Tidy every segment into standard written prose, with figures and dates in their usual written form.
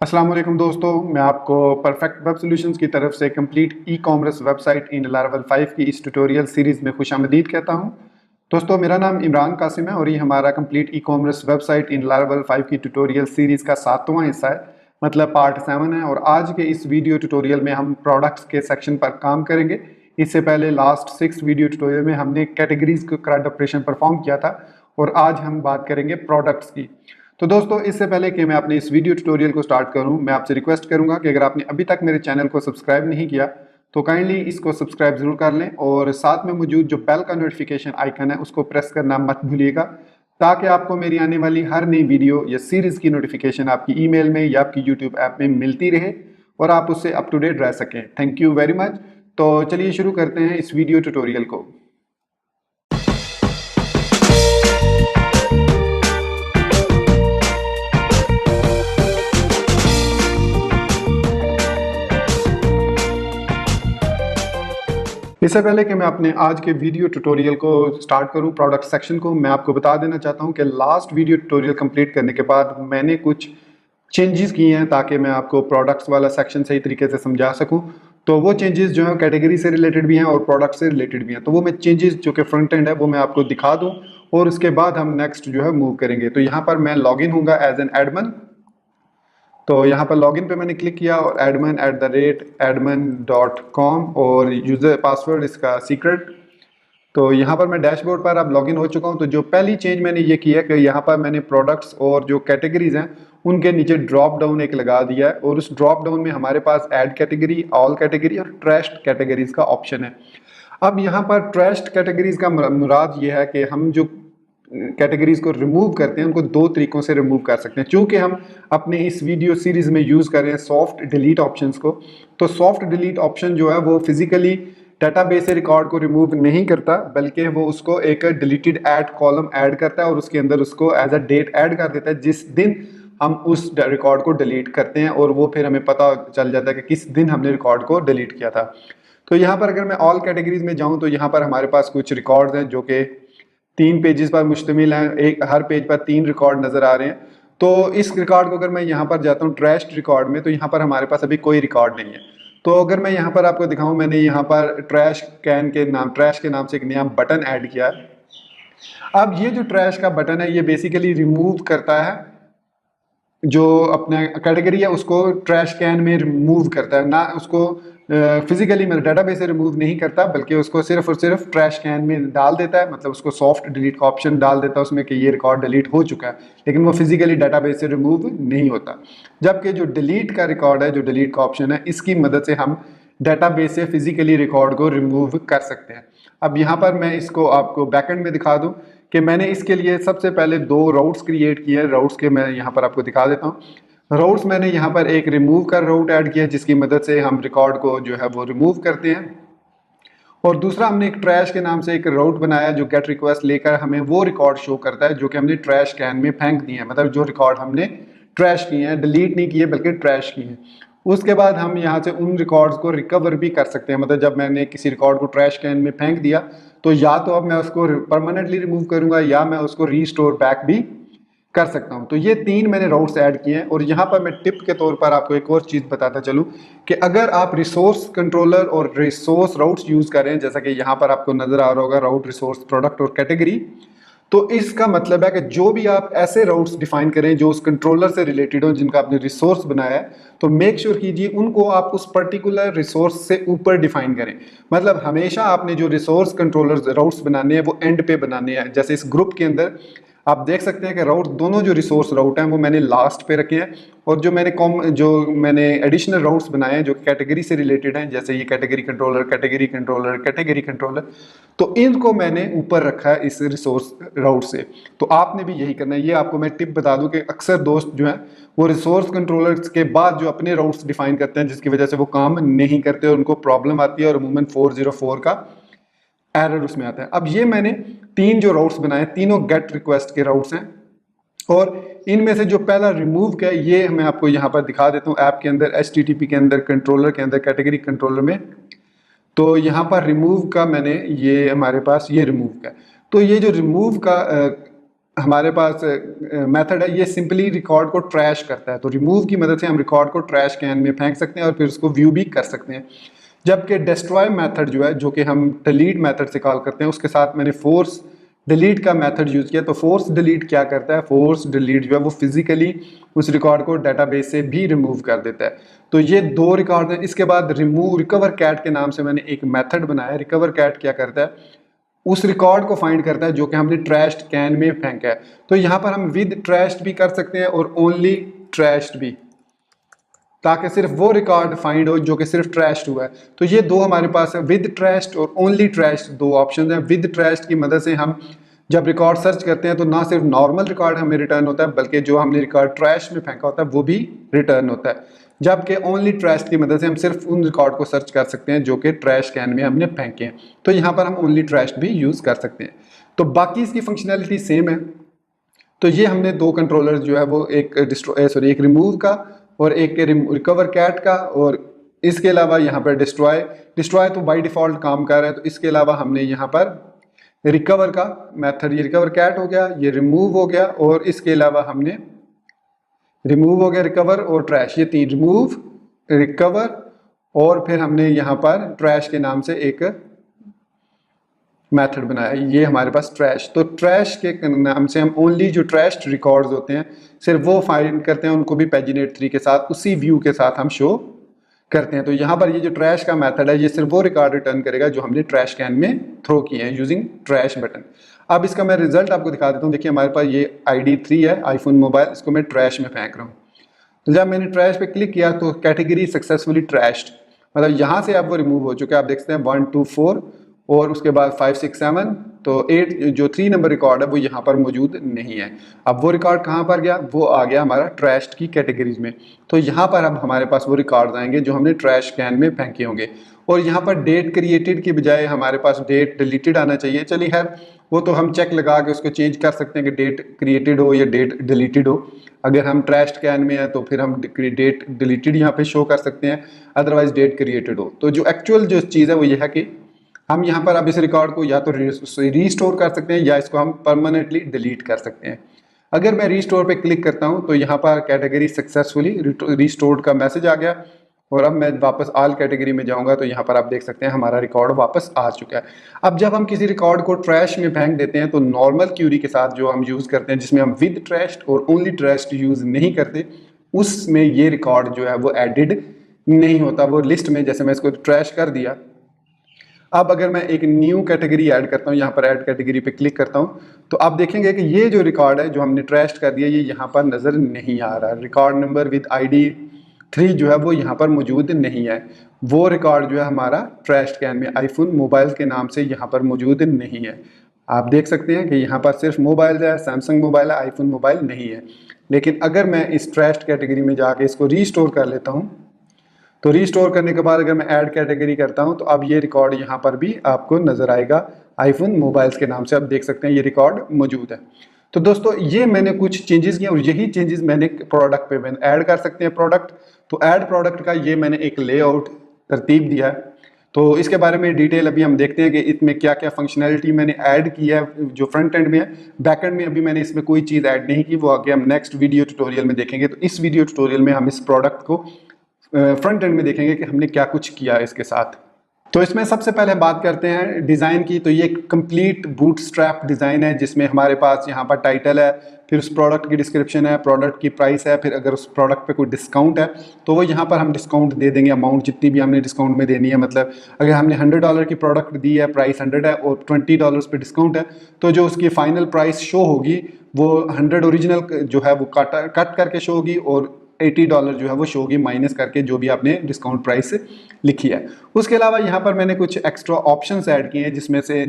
अस्सलाम वालेकुम दोस्तों, मैं आपको परफेक्ट वेब सॉल्यूशंस की तरफ से कंप्लीट ई कॉमर्स वेबसाइट इन लारावेल 5 की इस ट्यूटोरियल सीरीज़ में खुशामदीद कहता हूं। दोस्तों, मेरा नाम इमरान कासिम है और ये हमारा कंप्लीट ई कॉमर्स वेबसाइट इन लारावेल 5 की ट्यूटोरियल सीरीज़ का 7वां हिस्सा है, मतलब पार्ट 7 है। और आज के इस वीडियो ट्यूटोरियल में हम प्रोडक्ट्स के सेक्शन पर काम करेंगे। इससे पहले लास्ट 6 वीडियो ट्यूटोरियल में हमने कैटेगरीज का करंट ऑपरेशन परफॉर्म किया था और आज हम बात करेंगे प्रोडक्ट्स की। तो दोस्तों, इससे पहले कि मैं अपने इस वीडियो ट्यूटोरियल को स्टार्ट करूं, मैं आपसे रिक्वेस्ट करूंगा कि अगर आपने अभी तक मेरे चैनल को सब्सक्राइब नहीं किया तो काइंडली इसको सब्सक्राइब जरूर कर लें और साथ में मौजूद जो बेल का नोटिफिकेशन आइकन है उसको प्रेस करना मत भूलिएगा, ताकि आपको मेरी आने वाली हर नई वीडियो या सीरीज की नोटिफिकेशन आपकी ईमेल में या आपकी यूट्यूब ऐप में मिलती रहे और आप उससे अप टू डेट रह सकें। Thank you very much. तो चलिए शुरू करते हैं इस वीडियो ट्यूटोरियल को। इससे पहले कि मैं अपने आज के वीडियो ट्यूटोरियल को स्टार्ट करूं, प्रोडक्ट सेक्शन को, मैं आपको बता देना चाहता हूं कि लास्ट वीडियो ट्यूटोरियल कंप्लीट करने के बाद मैंने कुछ चेंजेस किए हैं ताकि मैं आपको प्रोडक्ट्स वाला सेक्शन सही तरीके से समझा सकूं। तो वो चेंजेस जो है कैटेगरी से रिलेटेड भी हैं और प्रोडक्ट से रिलेटेड भी हैं। तो वो मैं चेंजेस जो कि फ्रंट एंड है वो मैं आपको दिखा दूँ और उसके बाद हम नेक्स्ट जो है मूव करेंगे। तो यहाँ पर मैं लॉगिन होऊंगा एज एन एडमिन। तो यहाँ पर लॉगिन पे मैंने क्लिक किया और admin@admin.com और यूज़र पासवर्ड इसका सीक्रेट। तो यहाँ पर मैं डैशबोर्ड पर अब लॉगिन हो चुका हूँ। तो जो पहली चेंज मैंने ये किया कि यहाँ पर मैंने प्रोडक्ट्स और जो कैटेगरीज हैं उनके नीचे ड्रॉप डाउन एक लगा दिया है और उस ड्रॉप डाउन में हमारे पास ऐड कैटेगरी, ऑल कैटेगरी और ट्रैश्ड कैटेगरीज का ऑप्शन है। अब यहाँ पर ट्रैश्ड कैटेगरीज का मुराद ये है कि हम जो कैटेगरीज को रिमूव करते हैं उनको दो तरीकों से रिमूव कर सकते हैं। चूंकि हम अपने इस वीडियो सीरीज में यूज कर रहे हैं सॉफ्ट डिलीट ऑप्शंस को, तो सॉफ्ट डिलीट ऑप्शन जो है वो फिजिकली डाटाबेस से रिकॉर्ड को रिमूव नहीं करता, बल्कि वो उसको एक डिलीटेड ऐड कॉलम ऐड करता है और उसके अंदर उसको एज अ डेट ऐड कर देता है जिस दिन हम उस रिकॉर्ड को डिलीट करते हैं, और वो फिर हमें पता चल जाता है कि किस दिन हमने रिकॉर्ड को डिलीट किया था। तो यहाँ पर अगर मैं ऑल कैटेगरीज में जाऊँ तो यहाँ पर हमारे पास कुछ रिकॉर्ड्स हैं जो कि 3 पेजेस पर मुश्तमिल है। एक हर पेज पर 3 रिकॉर्ड नजर आ रहे हैं। तो इस रिकॉर्ड को अगर मैं यहाँ पर जाता हूँ ट्रैश्ड रिकॉर्ड में, तो यहाँ पर हमारे पास अभी कोई रिकॉर्ड नहीं है। तो अगर मैं यहाँ पर आपको दिखाऊं, मैंने यहाँ पर ट्रैश के नाम से एक नया बटन ऐड किया है। अब ये जो ट्रैश का बटन है ये बेसिकली रिमूव करता है, जो अपना कैटेगरी है उसको ट्रैश कैन में रिमूव करता है, ना उसको फिजिकली मेरे डाटाबेस से रिमूव नहीं करता, बल्कि उसको सिर्फ और सिर्फ ट्रैश कैन में डाल देता है। मतलब उसको सॉफ्ट डिलीट का ऑप्शन डाल देता है उसमें कि ये रिकॉर्ड डिलीट हो चुका है, लेकिन वो फिजिकली डाटाबेस से रिमूव नहीं होता। जबकि जो डिलीट का रिकॉर्ड है, जो डिलीट का ऑप्शन है, इसकी मदद से हम डाटाबेस से फिजिकली रिकॉर्ड को रिमूव कर सकते हैं। अब यहाँ पर मैं इसको आपको बैकएंड में दिखा दूँ कि मैंने इसके लिए सबसे पहले 2 राउट्स क्रिएट किए हैं। राउट्स के मैं यहाँ पर आपको दिखा देता हूँ। राउट्स मैंने यहाँ पर एक रिमूव का राउट ऐड किया जिसकी मदद से हम रिकॉर्ड को जो है वो रिमूव करते हैं, और दूसरा हमने एक ट्रैश के नाम से एक राउट बनाया जो गेट रिक्वेस्ट लेकर हमें वो रिकॉर्ड शो करता है जो कि हमने ट्रैश कैन में फेंक दिए हैं। मतलब जो रिकॉर्ड हमने ट्रैश किए हैं, डिलीट नहीं किए बल्कि ट्रैश किए हैं। उसके बाद हम यहाँ से उन रिकॉर्ड्स को रिकवर भी कर सकते हैं। मतलब जब मैंने किसी रिकॉर्ड को ट्रैश कैन में फेंक दिया तो या तो अब मैं उसको परमानेंटली रिमूव करूंगा या मैं उसको रीस्टोर बैक भी कर सकता हूं। तो ये 3 मैंने राउट्स ऐड किए हैं। और यहाँ पर मैं टिप के तौर पर आपको एक और चीज़ बताता चलूँ कि अगर आप रिसोर्स कंट्रोलर और रिसोर्स राउट्स यूज़ करें, जैसा कि यहाँ पर आपको नजर आ रहा होगा राउट, रिसोर्स, प्रोडक्ट और कैटेगरी, तो इसका मतलब है कि जो भी आप ऐसे राउट्स डिफाइन करें जो उस कंट्रोलर से रिलेटेड हो, जिनका आपने रिसोर्स बनाया है, तो मेक श्योर कीजिए उनको आप उस पर्टिकुलर रिसोर्स से ऊपर डिफाइन करें। मतलब हमेशा आपने जो रिसोर्स कंट्रोलर राउट्स बनाने हैं वो एंड पे बनाने हैं। जैसे इस ग्रुप के अंदर आप देख सकते हैं कि राउट, दोनों जो रिसोर्स राउट हैं वो मैंने लास्ट पे रखे हैं, और जो मैंने एडिशनल राउट्स बनाए हैं जो कैटेगरी से रिलेटेड हैं, जैसे ये category controller, category controller, category controller, तो इनको मैंने ऊपर रखा है इस रिसोर्स राउट से। तो आपने भी यही करना है। ये आपको मैं टिप बता दूं कि अक्सर दोस्त जो हैं वो रिसोर्स कंट्रोलर्स के बाद जो अपने राउट्स डिफाइन करते हैं, जिसकी वजह से वो काम नहीं करते और उनको प्रॉब्लम आती है और अमूमन 404 का एरर उसमें आता है। अब ये मैंने 3 जो राउट्स बनाए, तीनों गेट रिक्वेस्ट के राउट्स हैं, और इनमें से जो पहला रिमूव का है ये मैं आपको यहाँ पर दिखा देता हूँ ऐप के अंदर, HTTP के अंदर, कंट्रोलर के अंदर, कैटेगरी कंट्रोलर में। तो यहाँ पर रिमूव का मैंने ये हमारे पास ये रिमूव का, तो ये जो रिमूव का हमारे पास मेथड है, ये सिंपली रिकॉर्ड को ट्रैश करता है। तो रिमूव की मदद से हम रिकॉर्ड को ट्रैश कैन में फेंक सकते हैं और फिर उसको व्यू भी कर सकते हैं। जबकि डिस्ट्रॉय मेथड जो है, जो कि हम डिलीट मेथड से कॉल करते हैं, उसके साथ मैंने फोर्स डिलीट का मेथड यूज़ किया। तो फोर्स डिलीट क्या करता है, फोर्स डिलीट जो है वो फिजिकली उस रिकॉर्ड को डाटाबेस से भी रिमूव कर देता है। तो ये दो रिकॉर्ड हैं। इसके बाद रिमूव रिकवर कैट के नाम से मैंने एक मेथड बनाया। रिकवर कैट क्या करता है, उस रिकॉर्ड को फाइंड करता है जो कि हमने ट्रैश्ड कैन में फेंका है। तो यहाँ पर हम विद ट्रैश्ड भी कर सकते हैं और ओनली ट्रैश्ड भी, ताकि सिर्फ वो रिकॉर्ड फाइंड हो जो कि सिर्फ ट्रैश्ड हुआ है। तो ये दो हमारे पास है, विद ट्रैश्ड और ओनली ट्रैश्ड, दो ऑप्शन हैं। विद ट्रैश्ड की मदद से हम जब रिकॉर्ड सर्च करते हैं तो ना सिर्फ नॉर्मल रिकॉर्ड हमें रिटर्न होता है, बल्कि जो हमने रिकॉर्ड ट्रैश में फेंका होता है वो भी रिटर्न होता है। जबकि ओनली ट्रैश की मदद से हम सिर्फ उन रिकॉर्ड को सर्च कर सकते हैं जो कि ट्रैश कैन में हमने फेंके हैं। तो यहाँ पर हम ओनली ट्रैश भी यूज़ कर सकते हैं। तो बाकी इसकी फंक्शनैलिटी सेम है। तो ये हमने दो कंट्रोलर जो है वो एक एक रिमूव का और एक रिकवर कैट का, और इसके अलावा यहाँ पर डिस्ट्रॉय तो बाय डिफ़ॉल्ट काम कर रहा है। तो इसके अलावा हमने यहाँ पर रिकवर का मेथड, ये रिकवर कैट हो गया, ये रिमूव हो गया, और इसके अलावा हमने रिमूव हो गया, रिकवर और ट्रैश, ये तीन, रिमूव, रिकवर, और फिर हमने यहाँ पर ट्रैश के नाम से एक मेथड बनाया। ये हमारे पास ट्रैश, तो ट्रैश के नाम से हम ओनली जो ट्रैश रिकॉर्ड्स होते हैं सिर्फ वो फाइंड करते हैं, उनको भी पैजिनेट 3 के साथ उसी व्यू के साथ हम शो करते हैं। तो यहाँ पर ये जो ट्रैश का मेथड है, ये सिर्फ वो रिकॉर्ड रिटर्न करेगा जो हमने ट्रैश कैन में थ्रो किए हैं यूजिंग ट्रैश बटन। अब इसका मैं रिजल्ट आपको दिखा देता हूँ। देखिए हमारे पास ये ID3 है, आईफोन मोबाइल, इसको मैं ट्रैश में फेंक रहा हूँ। तो जब मैंने ट्रैश पे क्लिक किया तो कैटेगरी सक्सेसफुली ट्रैश्ड, मतलब यहाँ से अब वो रिमूव हो चुका है। आप देख सकते हैं 1 2 4 और उसके बाद 5 6 7, तो 8 जो 3 नंबर रिकॉर्ड है वो यहाँ पर मौजूद नहीं है। अब वो रिकॉर्ड कहाँ पर गया, वो आ गया हमारा ट्रैश्ड की कैटेगरीज में। तो यहाँ पर अब हमारे पास वो रिकॉर्ड आएंगे जो हमने ट्रैश कैन में फेंके होंगे, और यहाँ पर डेट क्रिएटेड की बजाय हमारे पास डेट डिलीटेड आना चाहिए। चलिए खैर, वो तो हम चेक लगा के उसको चेंज कर सकते हैं कि डेट क्रिएटेड हो या डेट डिलीटेड हो। अगर हम ट्रैश्ड कैन में है तो फिर हम डेट डिलीटेड यहाँ पे शो कर सकते हैं, अदरवाइज डेट क्रिएटेड हो। तो जो एक्चुअल जो चीज़ है वो ये है कि हम यहाँ पर अब इस रिकॉर्ड को या तो रीस्टोर कर सकते हैं या इसको हम परमानेंटली डिलीट कर सकते हैं। अगर मैं रीस्टोर पे क्लिक करता हूँ तो यहाँ पर कैटेगरी सक्सेसफुली रीस्टोर्ड का मैसेज आ गया, और अब मैं वापस ऑल कैटेगरी में जाऊँगा तो यहाँ पर आप देख सकते हैं हमारा रिकॉर्ड वापस आ चुका है। अब जब हम किसी रिकॉर्ड को ट्रैश में फेंक देते हैं तो नॉर्मल क्यूरी के साथ जो हम यूज़ करते हैं, जिसमें हम विद ट्रैश्ड और ओनली ट्रैश्ड यूज़ नहीं करते, उसमें ये रिकॉर्ड जो है वो एडिड नहीं होता, वो लिस्ट में, जैसे मैं इसको ट्रैश कर दिया। अब अगर मैं एक न्यू कैटेगरी ऐड करता हूँ, यहाँ पर ऐड कैटेगरी पे क्लिक करता हूँ, तो आप देखेंगे कि ये जो रिकॉर्ड है जो हमने ट्रैश कर दिया, ये यहाँ पर नज़र नहीं आ रहा। रिकॉर्ड नंबर विद ID3 जो है वो यहाँ पर मौजूद नहीं है। वो रिकॉर्ड जो है हमारा ट्रैश कैन में आईफोन मोबाइल के नाम से यहाँ पर मौजूद नहीं है। आप देख सकते हैं कि यहाँ पर सिर्फ मोबाइल है, सैमसंग मोबाइल है, आईफोन मोबाइल नहीं है। लेकिन अगर मैं इस ट्रैश कैटेगरी में जाके इसको रीस्टोर कर लेता हूँ, तो रीस्टोर करने के बाद अगर मैं ऐड कैटेगरी करता हूं तो अब ये रिकॉर्ड यहाँ पर भी आपको नजर आएगा, आईफोन मोबाइल्स के नाम से। आप देख सकते हैं ये रिकॉर्ड मौजूद है। तो दोस्तों ये मैंने कुछ चेंजेस किए, और यही चेंजेस मैंने प्रोडक्ट पे मैंने ऐड कर सकते हैं प्रोडक्ट। तो ऐड प्रोडक्ट का ये मैंने एक लेआउट तरतीब दिया है। तो इसके बारे में डिटेल अभी हम देखते हैं कि इसमें क्या क्या फंक्शनैलिटी मैंने ऐड की है जो फ्रंट एंड में है। बैक एंड में अभी मैंने इसमें कोई चीज़ ऐड नहीं की, वो आगे हम नेक्स्ट वीडियो ट्यूटोरियल में देखेंगे। तो इस वीडियो ट्यूटोरियल में हम इस प्रोडक्ट को फ्रंट एंड में देखेंगे कि हमने क्या कुछ किया है इसके साथ। तो इसमें सबसे पहले बात करते हैं डिज़ाइन की। तो ये कंप्लीट बूटस्ट्रैप डिज़ाइन है, जिसमें हमारे पास यहाँ पर टाइटल है, फिर उस प्रोडक्ट की डिस्क्रिप्शन है, प्रोडक्ट की प्राइस है, फिर अगर उस प्रोडक्ट पे कोई डिस्काउंट है तो वो यहाँ पर हम डिस्काउंट दे देंगे, अमाउंट जितनी भी हमने डिस्काउंट में देनी है। मतलब अगर हमने $100 की प्रोडक्ट दी है, प्राइस 100 है और $20 पे डिस्काउंट है, तो जो उसकी फाइनल प्राइस शो होगी वो 100 ओरिजिनल जो है वो कट करके शो होगी, और $80 जो है वो शो होगी माइनस करके जो भी आपने डिस्काउंट प्राइस लिखी है। उसके अलावा यहाँ पर मैंने कुछ एक्स्ट्रा ऑप्शंस ऐड किए हैं,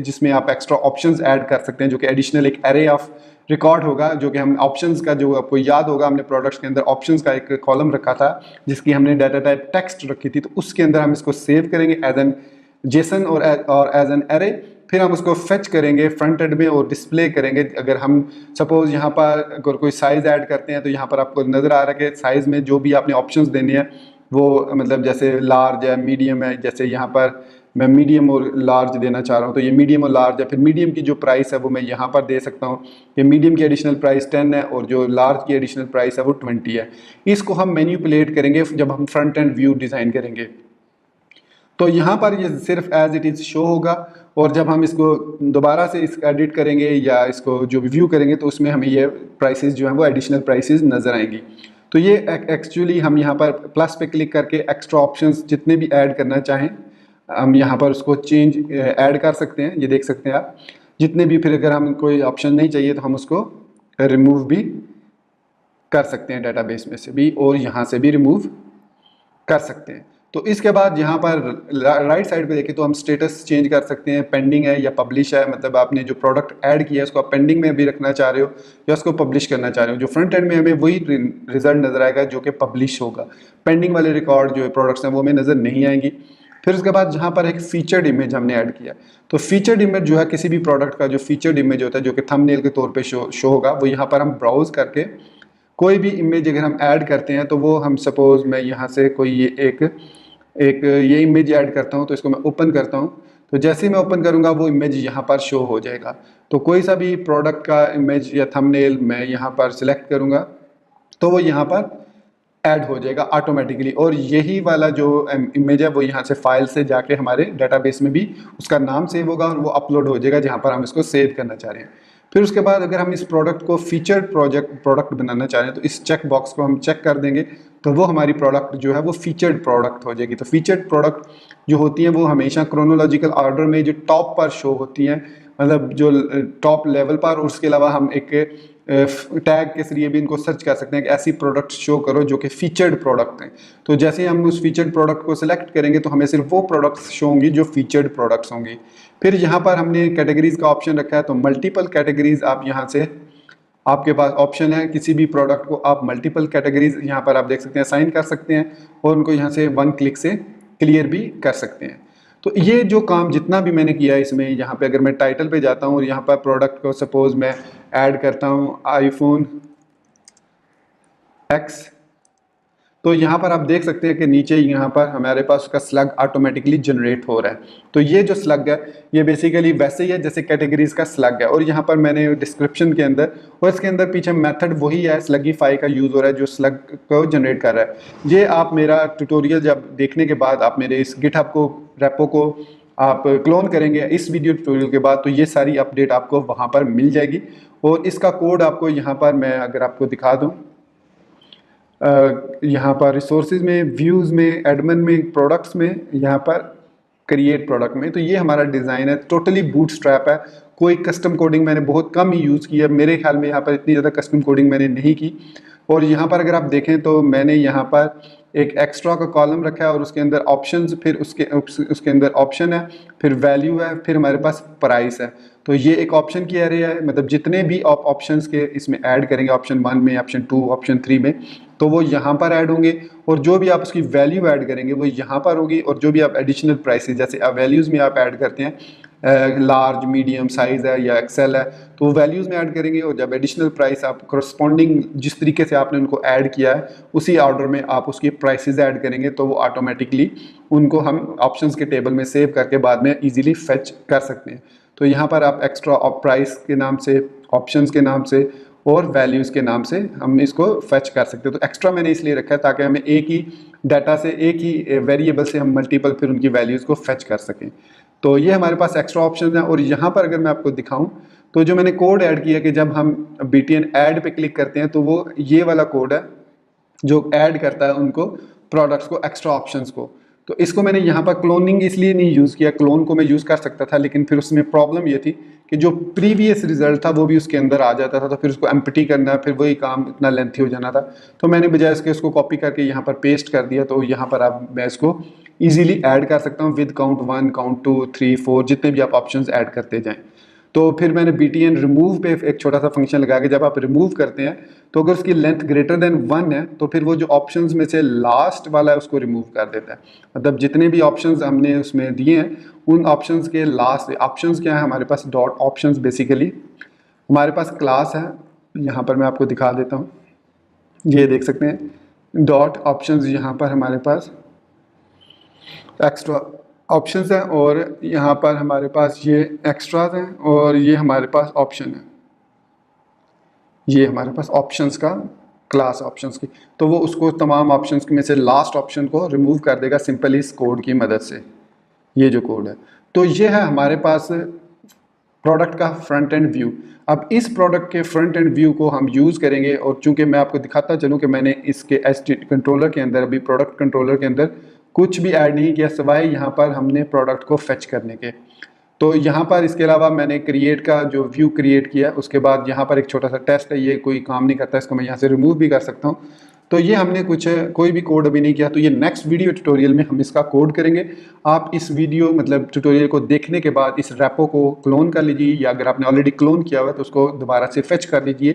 जिसमें आप एक्स्ट्रा ऑप्शंस ऐड कर सकते हैं, जो कि एडिशनल एक एरे ऑफ रिकॉर्ड होगा, जो कि हम ऑप्शंस का, जो आपको याद होगा हमने प्रोडक्ट्स के अंदर ऑप्शंस का एक कॉलम रखा था जिसकी हमने डाटा टाइप टेक्स्ट रखी थी। तो उसके अंदर हम इसको सेव करेंगे एज एन जेसन और एज एन एरे, फिर हम उसको फेच करेंगे फ्रंट एंड में और डिस्प्ले करेंगे। अगर हम सपोज यहाँ पर अगर कोई साइज़ ऐड करते हैं तो यहाँ पर आपको नज़र आ रहा है कि साइज़ में जो भी आपने ऑप्शंस देने हैं वो, मतलब जैसे लार्ज है, मीडियम है, जैसे यहाँ पर मैं मीडियम और लार्ज देना चाह रहा हूँ तो ये मीडियम और लार्ज है। फिर मीडियम की जो प्राइस है वो मैं यहाँ पर दे सकता हूँ कि मीडियम की एडिशनल प्राइस 10 है और जो लार्ज की एडिशनल प्राइस है वो 20 है। इसको हम मैनिपुलेट करेंगे जब हम फ्रंट एंड व्यू डिज़ाइन करेंगे। तो यहाँ पर ये सिर्फ एज इट इज़ शो होगा और जब हम इसको दोबारा से इसको एडिट करेंगे या इसको जो व्यू करेंगे तो उसमें हमें ये प्राइसेस जो हैं वो एडिशनल प्राइसेस नज़र आएंगी। तो ये एक्चुअली हम यहाँ पर प्लस पे क्लिक करके एक्स्ट्रा ऑप्शंस जितने भी ऐड करना चाहें हम यहाँ पर उसको चेंज ऐड कर सकते हैं। ये देख सकते हैं आप जितने भी, फिर अगर हम कोई ऑप्शन नहीं चाहिए तो हम उसको रिमूव भी कर सकते हैं डेटाबेस में से भी और यहाँ से भी रिमूव कर सकते हैं। तो इसके बाद यहाँ पर राइट साइड पे देखें तो हम स्टेटस चेंज कर सकते हैं, पेंडिंग है या पब्लिश है, मतलब आपने जो प्रोडक्ट ऐड किया है उसको आप पेंडिंग में भी रखना चाह रहे हो या उसको पब्लिश करना चाह रहे हो। जो फ्रंट एंड में हमें वही रिजल्ट नजर आएगा जो कि पब्लिश होगा, पेंडिंग वाले रिकॉर्ड जो प्रोडक्ट्स हैं वो हमें नजर नहीं आएंगी। फिर उसके बाद जहाँ पर एक फीचर्ड इमेज हमने ऐड किया, तो फीचर्ड इमेज जो है किसी भी प्रोडक्ट का जो फीचर्ड इमेज होता है जो कि थंबनेल के तौर पे शो होगा, वो यहाँ पर हम ब्राउज करके कोई भी इमेज अगर हम ऐड करते हैं तो वो हम सपोज मैं यहाँ से कोई ये इमेज ऐड करता हूँ तो इसको मैं ओपन करता हूँ, तो जैसे ही मैं ओपन करूँगा वो इमेज यहाँ पर शो हो जाएगा। तो कोई सा भी प्रोडक्ट का इमेज या थंबनेल मैं यहाँ पर सिलेक्ट करूँगा तो वो यहाँ पर ऐड हो जाएगा ऑटोमेटिकली और यही वाला जो इमेज है वो यहाँ से फाइल से जाके हमारे डेटाबेस में भी उसका नाम सेव होगा और वो अपलोड हो जाएगा जहाँ पर हम इसको सेव करना चाह रहे हैं। फिर उसके बाद अगर हम इस प्रोडक्ट को फीचर्ड प्रोडक्ट बनाना चाह रहे हैं तो इस चेक बॉक्स को हम चेक कर देंगे तो वो हमारी प्रोडक्ट जो है वो फीचर्ड प्रोडक्ट हो जाएगी। तो फीचर्ड प्रोडक्ट जो होती हैं वो हमेशा क्रोनोलॉजिकल ऑर्डर में जो टॉप पर शो होती हैं, मतलब जो टॉप लेवल पर, और उसके अलावा हम एक टैग के जरिए भी इनको सर्च कर सकते हैं कि ऐसी प्रोडक्ट शो करो जो कि फीचर्ड प्रोडक्ट हैं। तो जैसे ही हम उस फीचर्ड प्रोडक्ट को सिलेक्ट करेंगे तो हमें सिर्फ वो प्रोडक्ट्स शो होंगी जो फीचर्ड प्रोडक्ट्स होंगी। फिर यहाँ पर हमने कैटेगरीज का ऑप्शन रखा है, तो मल्टीपल कैटेगरीज आप यहाँ से आपके पास ऑप्शन है, किसी भी प्रोडक्ट को आप मल्टीपल कैटेगरीज यहाँ पर आप देख सकते हैं असाइन कर सकते हैं और उनको यहाँ से वन क्लिक से क्लियर भी कर सकते हैं। तो ये जो काम जितना भी मैंने किया है इसमें, यहाँ पे अगर मैं टाइटल पे जाता हूँ और यहाँ पर प्रोडक्ट को सपोज मैं ऐड करता हूँ आईफोन X, तो यहाँ पर आप देख सकते हैं कि नीचे यहाँ पर हमारे पास उसका स्लग ऑटोमेटिकली जनरेट हो रहा है। तो ये जो स्लग है ये बेसिकली वैसे ही है जैसे कैटेगरीज का स्लग है, और यहाँ पर मैंने डिस्क्रिप्शन के अंदर और इसके अंदर पीछे मेथड वही है, स्लगीफाई का यूज़ हो रहा है जो स्लग को जनरेट कर रहा है। ये आप मेरा ट्यूटोरियल जब देखने के बाद आप मेरे इस गिटहब को रेपो को आप क्लोन करेंगे इस वीडियो ट्यूटोरियल के बाद, तो ये सारी अपडेट आपको वहाँ पर मिल जाएगी और इसका कोड आपको यहाँ पर मैं अगर आपको दिखा दूँ, यहाँ पर रिसोर्सेज में, व्यूज़ में, एडमिन में, प्रोडक्ट्स में, यहाँ पर क्रिएट प्रोडक्ट में, तो ये हमारा डिज़ाइन है, टोटली बूटस्ट्रैप है। कोई कस्टम कोडिंग मैंने बहुत कम ही यूज़ की है, मेरे ख्याल में यहाँ पर इतनी ज़्यादा कस्टम कोडिंग मैंने नहीं की। और यहाँ पर अगर आप देखें तो मैंने यहाँ पर एक एक्स्ट्रा का कॉलम रखा है और उसके अंदर ऑप्शंस, फिर उसके अंदर ऑप्शन है, फिर वैल्यू है, फिर हमारे पास प्राइस है। तो ये एक ऑप्शन की एरिया है, मतलब जितने भी आप ऑप्शंस के इसमें ऐड करेंगे ऑप्शन 1 में, ऑप्शन 2, ऑप्शन 3 में, तो वो यहाँ पर ऐड होंगे और जो भी आप उसकी वैल्यू ऐड करेंगे वो यहाँ पर होगी। और जो भी आप एडिशनल प्राइसेस जैसे वैल्यूज़ में आप ऐड करते हैं लार्ज, मीडियम साइज़ है या एक्सेल है, तो वैल्यूज़ में ऐड करेंगे और जब एडिशनल प्राइस आप करस्पॉन्डिंग जिस तरीके से आपने उनको ऐड किया है उसी ऑर्डर में आप उसकी प्राइसेस ऐड करेंगे, तो वो ऑटोमेटिकली उनको हम ऑप्शंस के टेबल में सेव करके बाद में इजीली फेच कर सकते हैं। तो यहाँ पर आप एक्स्ट्रा प्राइस के नाम से, ऑप्शंस के नाम से और वैल्यूज़ के नाम से हम इसको फेच कर सकते हैं। तो एक्स्ट्रा मैंने इसलिए रखा है ताकि हमें एक ही डाटा से, एक ही वेरिएबल से हम मल्टीपल फिर उनकी वैल्यूज़ को फेच कर सकें। तो ये हमारे पास एक्स्ट्रा ऑप्शन है। और यहाँ पर अगर मैं आपको दिखाऊं तो जो मैंने कोड ऐड किया कि जब हम BTN ऐड पे क्लिक करते हैं तो वो ये वाला कोड है जो ऐड करता है उनको प्रोडक्ट्स को, एक्स्ट्रा ऑप्शंस को। तो इसको मैंने यहाँ पर क्लोनिंग इसलिए नहीं यूज़ किया, क्लोन को मैं यूज़ कर सकता था लेकिन फिर उसमें प्रॉब्लम ये थी कि जो प्रीवियस रिजल्ट था वो भी उसके अंदर आ जाता था, तो फिर उसको एम्प्टी करना, फिर वही काम इतना लेंथी हो जाना था। तो मैंने बजाय इसके उसको कॉपी करके यहाँ पर पेस्ट कर दिया। तो यहाँ पर आप मैं इसको ईजिली ऐड कर सकता हूँ विद काउंट 1, काउंट 2, 3, 4 जितने भी आप ऑप्शंस ऐड करते जाएँ। तो फिर मैंने BTN रिमूव पे एक छोटा सा फंक्शन लगा के जब आप रिमूव करते हैं तो अगर उसकी लेंथ ग्रेटर देन 1 है तो फिर वो जो ऑप्शंस में से लास्ट वाला है उसको रिमूव कर देता है। मतलब जितने भी ऑप्शंस हमने उसमें दिए हैं उन ऑप्शंस के लास्ट, ऑप्शंस क्या है हमारे पास, डॉट ऑप्शंस बेसिकली हमारे पास क्लास है। यहाँ पर मैं आपको दिखा देता हूँ, ये देख सकते हैं डॉट ऑप्शंस, यहाँ पर हमारे पास एक्स्ट्रा ऑप्शंस हैं और यहाँ पर हमारे पास ये एक्स्ट्राज हैं और ये हमारे पास ऑप्शन है, ये हमारे पास ऑप्शंस का क्लास ऑप्शंस की, तो वो उसको तमाम ऑप्शंस में से लास्ट ऑप्शन को रिमूव कर देगा सिंपली इस कोड की मदद से। ये जो कोड है, तो ये है हमारे पास प्रोडक्ट का फ्रंट एंड व्यू। अब इस प्रोडक्ट के फ्रंट एंड व्यू को हम यूज़ करेंगे, और चूंकि मैं आपको दिखाता चलूँ कि मैंने इसके कंट्रोलर के अंदर, अभी प्रोडक्ट कंट्रोलर के अंदर कुछ भी ऐड नहीं किया सिवाय यहाँ पर हमने प्रोडक्ट को फेच करने के। तो यहाँ पर इसके अलावा मैंने क्रिएट का जो व्यू क्रिएट किया, उसके बाद यहाँ पर एक छोटा सा टेस्ट है, ये कोई काम नहीं करता, इसको मैं यहाँ से रिमूव भी कर सकता हूँ। तो ये हमने कोई भी कोड अभी नहीं किया, तो ये नेक्स्ट वीडियो ट्यूटोरियल में हम इसका कोड करेंगे। आप इस वीडियो मतलब ट्यूटोरियल को देखने के बाद इस रेपो को क्लोन कर लीजिए, या अगर आपने ऑलरेडी क्लोन किया हुआ है तो उसको दोबारा से फेच कर लीजिए,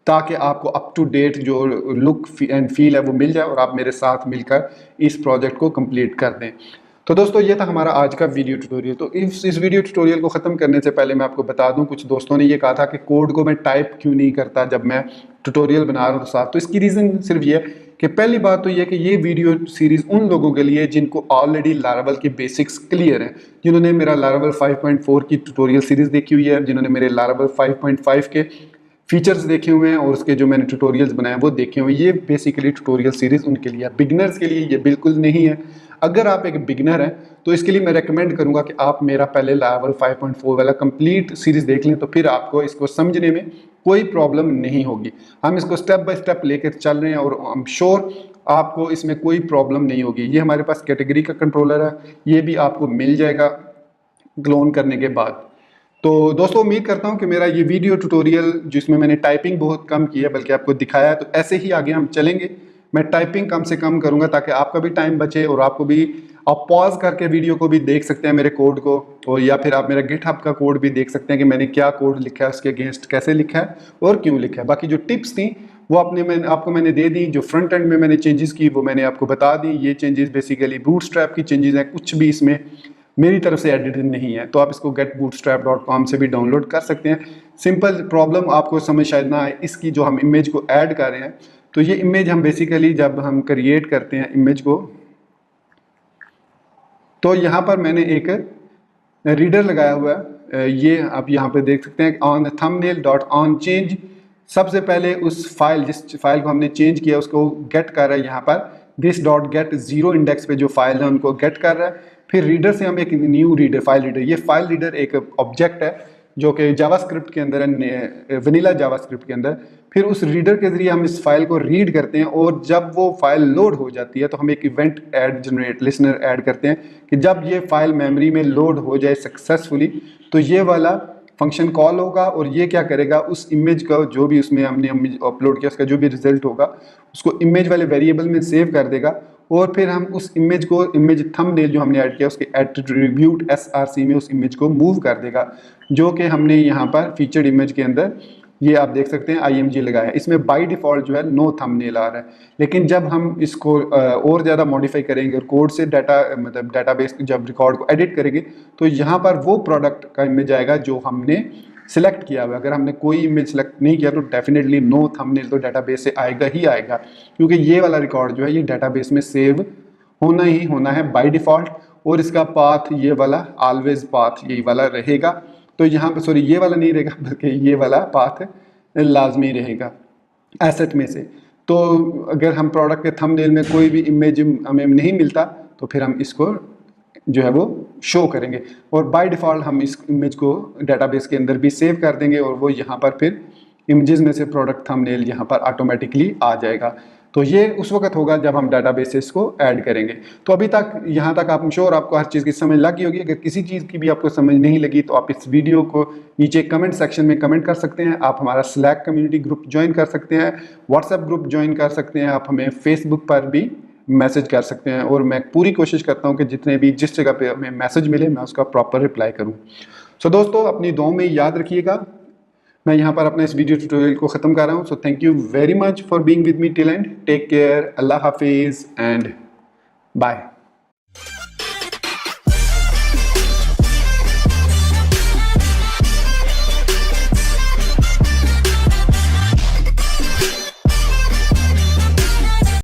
ताकि आपको अप टू डेट जो लुक एंड फील है वो मिल जाए और आप मेरे साथ मिलकर इस प्रोजेक्ट को कंप्लीट कर दें। तो दोस्तों ये था हमारा आज का वीडियो ट्यूटोरियल। तो इस वीडियो ट्यूटोरियल को ख़त्म करने से पहले मैं आपको बता दूं, कुछ दोस्तों ने ये कहा था कि कोड को मैं टाइप क्यों नहीं करता जब मैं ट्यूटोरियल बना रहा हूँ तो साथ। तो इसकी रीज़न सिर्फ ये है कि पहली बात तो ये कि ये वीडियो सीरीज़ उन लोगों के लिए जिनको ऑलरेडी लारावल के बेसिक्स क्लियर हैं, जिन्होंने मेरा लारावल 5.4 की ट्यूटोरियल सीरीज़ देखी हुई है, जिन्होंने मेरे लारावल 5.5 के फीचर्स देखे हुए हैं और उसके जो मैंने ट्यूटोरियल्स बनाए वो देखे हुए हैं। ये बेसिकली ट्यूटोरियल सीरीज़ उनके लिए, बिगिनर्स के लिए ये बिल्कुल नहीं है। अगर आप एक बिगिनर हैं तो इसके लिए मैं रेकमेंड करूंगा कि आप मेरा पहले लारावल 5.4 वाला कंप्लीट सीरीज़ देख लें, तो फिर आपको इसको समझने में कोई प्रॉब्लम नहीं होगी। हम इसको स्टेप बाय स्टेप लेकर चल रहे हैं और आई एम श्योर आपको इसमें कोई प्रॉब्लम नहीं होगी। ये हमारे पास कैटेगरी का कंट्रोलर है, ये भी आपको मिल जाएगा क्लोन करने के बाद। तो दोस्तों उम्मीद करता हूं कि मेरा ये वीडियो ट्यूटोरियल जिसमें मैंने टाइपिंग बहुत कम की है बल्कि आपको दिखाया है, तो ऐसे ही आगे हम चलेंगे। मैं टाइपिंग कम से कम करूंगा ताकि आपका भी टाइम बचे और आपको भी, आप पॉज करके वीडियो को भी देख सकते हैं मेरे कोड को, और या फिर आप मेरा गिटहब का कोड भी देख सकते हैं कि मैंने क्या कोड लिखा है, उसके अगेंस्ट कैसे लिखा है और क्यों लिखा है। बाकी जो टिप्स थी वो आपको मैंने दे दी। जो फ्रंट एंड में मैंने चेंजेस की वो मैंने आपको बता दी। ये चेंजेस बेसिकली बूटस्ट्रैप की चेंजेस हैं, कुछ भी इसमें मेरी तरफ से एडिटेड नहीं है, तो आप इसको getbootstrap.com से भी डाउनलोड कर सकते हैं। सिंपल प्रॉब्लम आपको समझ शायद ना आए, इसकी जो हम इमेज को ऐड कर रहे हैं, तो ये इमेज हम बेसिकली जब हम क्रिएट करते हैं इमेज को, तो यहाँ पर मैंने एक रीडर लगाया हुआ है, ये आप यहाँ पे देख सकते हैं ऑन thumbnail.onChange। सबसे पहले उस फाइल, जिस फाइल को हमने चेंज किया उसको गेट कर रहा है यहाँ पर this.get 0 इंडेक्स पे जो फाइल है उनको गेट कर रहा है। फिर रीडर से हम एक न्यू रीडर, फाइल रीडर, ये फाइल रीडर एक ऑब्जेक्ट है जो कि जावास्क्रिप्ट के अंदर है, वनीला जावास्क्रिप्ट के अंदर। फिर उस रीडर के जरिए हम इस फाइल को रीड करते हैं और जब वो फाइल लोड हो जाती है तो हम एक event add generate listener add करते हैं कि जब ये फाइल मेमोरी में लोड हो जाए सक्सेसफुली तो ये वाला फंक्शन कॉल होगा और ये क्या करेगा, उस इमेज का जो भी उसमें हमने अपलोड किया उसका जो भी रिजल्ट होगा उसको इमेज वाले वेरिएबल में सेव कर देगा, और फिर हम उस इमेज को, इमेज थंबनेल जो हमने ऐड किया उसके एट्रीब्यूट SRC में उस इमेज को मूव कर देगा, जो कि हमने यहाँ पर फीचर्ड इमेज के अंदर ये आप देख सकते हैं IMG लगाया है। इसमें बाय डिफ़ॉल्ट जो है नो थंबनेल आ रहा है, लेकिन जब हम इसको और ज़्यादा मॉडिफाई करेंगे और कोड से डाटा मतलब डाटाबेस जब रिकॉर्ड को एडिट करेंगे तो यहाँ पर वो प्रोडक्ट का इमेज आएगा जो हमने सिलेक्ट किया हुआ। अगर हमने कोई इमेज सेलेक्ट नहीं किया तो डेफिनेटली नो थंबनेल तो डाटाबेस से आएगा ही आएगा, क्योंकि ये वाला रिकॉर्ड जो है ये डाटाबेस में सेव होना ही होना है बाय डिफ़ॉल्ट, और इसका पाथ ये वाला ऑलवेज पाथ यही वाला रहेगा। तो यहाँ पे सॉरी ये वाला नहीं रहेगा बल्कि ये वाला पाथ लाजमी रहेगा एसेट में से। तो अगर हम प्रोडक्ट के थंबनेल में कोई भी इमेज हमें नहीं मिलता तो फिर हम इसको जो है वो शो करेंगे, और बाय डिफ़ॉल्ट हम इस इमेज को डाटाबेस के अंदर भी सेव कर देंगे और वो यहाँ पर फिर इमेजेस में से प्रोडक्ट थंबनेल यहाँ पर ऑटोमेटिकली आ जाएगा। तो ये उस वक्त होगा जब हम डाटाबेसेस को ऐड करेंगे। तो अभी तक यहाँ तक आप श्योर आपको हर चीज़ की समझ लगी होगी। अगर किसी चीज़ की भी आपको समझ नहीं लगी तो आप इस वीडियो को नीचे कमेंट सेक्शन में कमेंट कर सकते हैं। आप हमारा स्लैक कम्युनिटी ग्रुप ज्वाइन कर सकते हैं, व्हाट्सएप ग्रुप ज्वाइन कर सकते हैं, आप हमें फेसबुक पर भी मैसेज कर सकते हैं, और मैं पूरी कोशिश करता हूँ कि जितने भी जिस जगह पे हमें मैसेज मिले मैं उसका प्रॉपर रिप्लाई करूँ। सो दोस्तों अपनी दुआओं में याद रखिएगा। मैं यहाँ पर अपना इस वीडियो ट्यूटोरियल को ख़त्म कर रहा हूँ। So thank you very much for being with me till end. Take care, अल्लाह हाफिज़ एंड बाय।